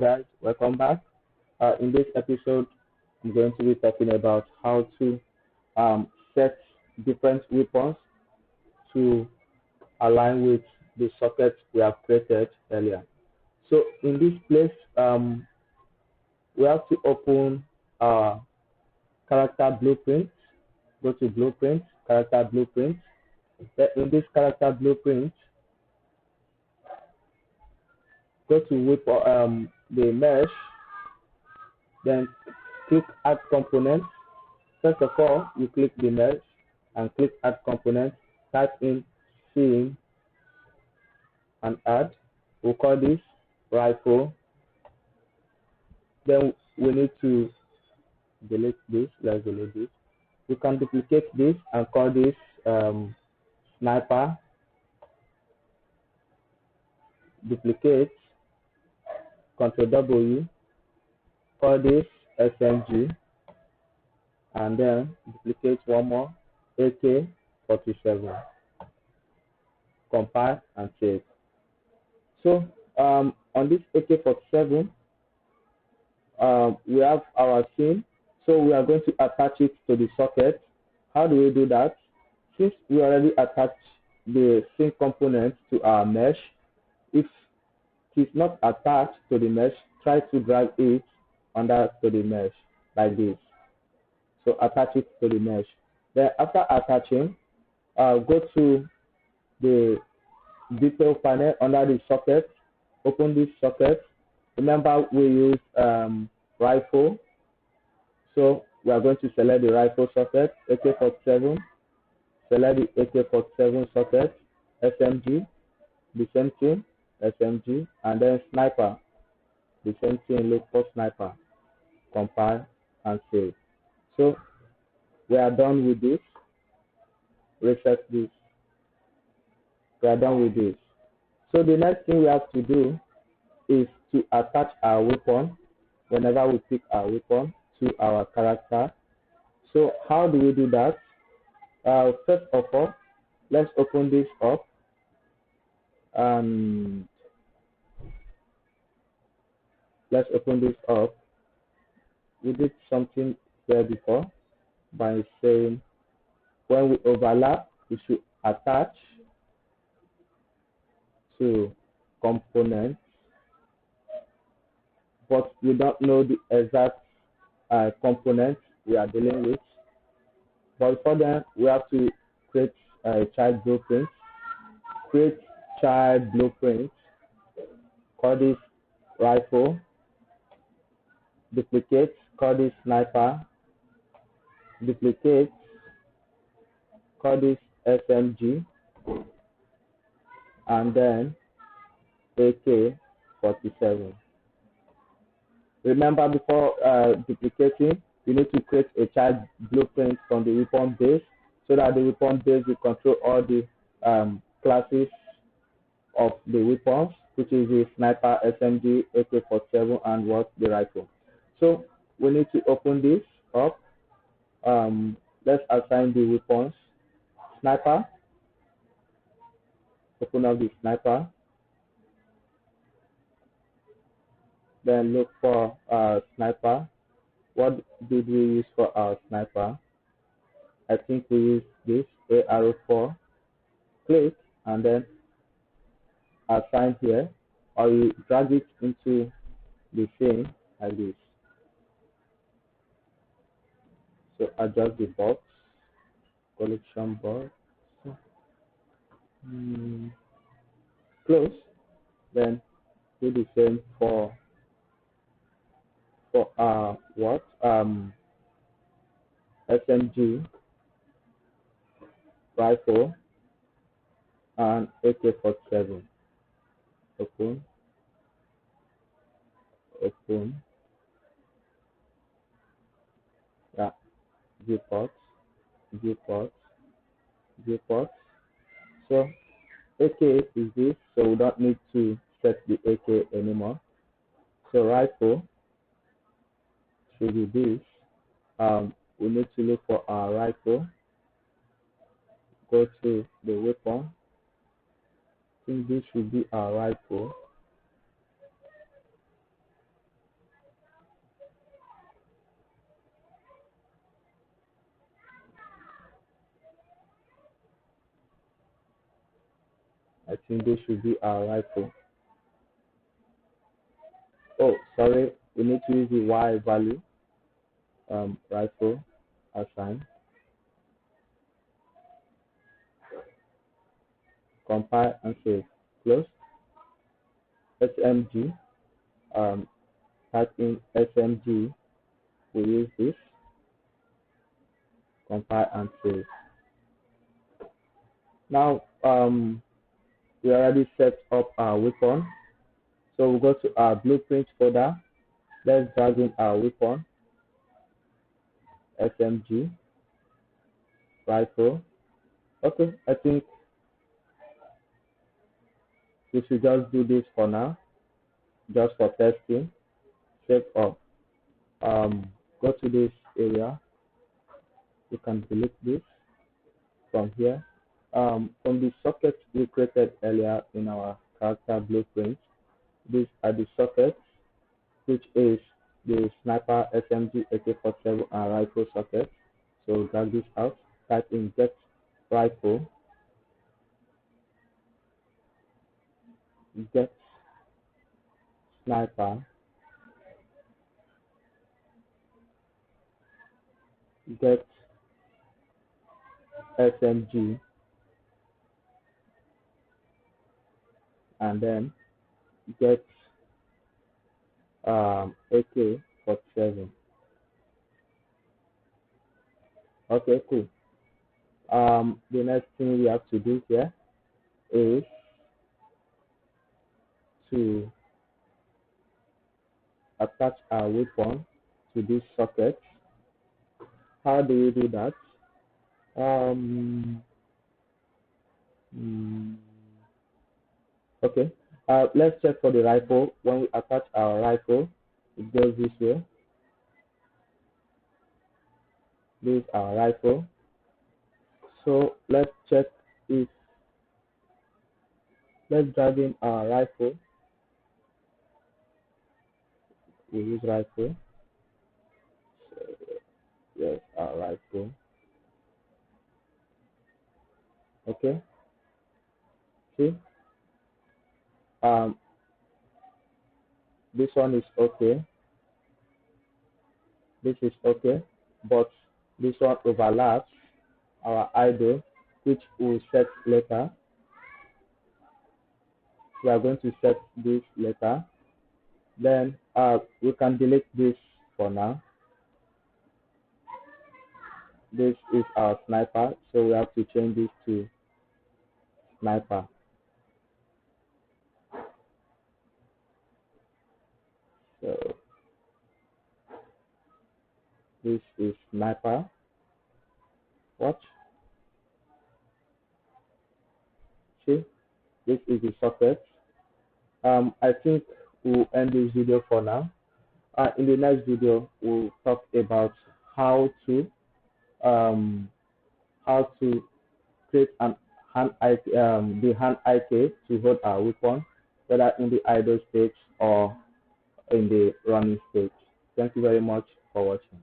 Guys, welcome back. In this episode, I'm going to be talking about how to set different weapons to align with the sockets we have created earlier. So in this place, we have to open our character blueprint. Go to blueprint, character blueprint. Then in this character blueprint, go to the mesh, then click add component. First of all, you click the mesh and click add component, type in scene and add. We'll call this rifle. Then we need to delete this. Let's delete this. We can duplicate this and call this sniper. Duplicate, Ctrl W, call this SMG, and then duplicate one more, AK-47. Compile and save. So on this AK-47, we have our scene. So we are going to attach it to the socket. How do we do that? Since we already attached the scene component to our mesh, if it is not attached to the mesh, try to drag it under to the mesh like this. So attach it to the mesh. Then after attaching, go to the detail panel under the socket. Open this socket. Remember we use rifle. So we are going to select the rifle socket, AK-47. Select the AK-47 socket, SMG, the same thing, SMG, and then sniper, the same thing, look for sniper. Compile and save. So we are done with this. Reset this. We are done with this. So the next thing we have to do is to attach our weapon whenever we pick our weapon to our character. So how do we do that? First of all, let's open this up and let's open this up. We did something here before by saying when we overlap, we should attach to components, but we don't know the exact components we are dealing with. But for that, we have to create a child blueprint. Create child blueprint. Call this rifle. Duplicate. Call this sniper. Duplicate. Call this SMG. And then AK-47. Remember, before duplicating, you need to create a child blueprint from the weapon base so that the weapon base will control all the classes of the weapons, which is the sniper, SMG, AK-47, and the rifle. So we need to open this up. Let's assign the weapons. Sniper. Open up the sniper. Then look for sniper. What did we use for our sniper? I think we used this AR4. Click and then assign here, or you drag it into the scene like this. So adjust the box, collection box, close. Then do the same for SMG, rifle, and AK-47. Open, yeah, viewport. So AK is this, so we don't need to set the AK anymore. So rifle should be this. We need to look for our rifle. Go to the weapon. I think this should be our rifle. I think this should be our rifle. Oh, sorry, we need to use the Y value, rifle assign, compile and save. Close. SMG, um, type in SMG, we use this, compile and save. Now, we already set up our weapon. So we go to our blueprint folder. Let's drag in our weapon, SMG, rifle. Okay, I think we should just do this for now, just for testing. Save up. Go to this area. You can delete this from here. From the sockets we created earlier in our character blueprint, these are the sockets, which is the sniper, SMG, AK-47, and rifle socket. So drag this out. Type in get rifle, get sniper, get SMG, and then get AK-47. Okay, cool. The next thing we have to do here is to attach our weapon to this socket. How do we do that? Okay. Let's check for the rifle. When we attach our rifle, it goes this way. This is our rifle. So let's check if let's drag in our rifle. We use rifle. So, yes, our rifle. Okay. See, this one is okay. This is okay, but this one overlaps our idle, which we'll set later. We are going to set this later. Then we can delete this for now. This is our sniper, so we have to change this to sniper. So this is sniper. Watch. See, this is the socket. I think we'll end this video for now. In the next video, we'll talk about how to create an the hand IK to hold our weapon, whether in the idle state or in the running state. Thank you very much for watching.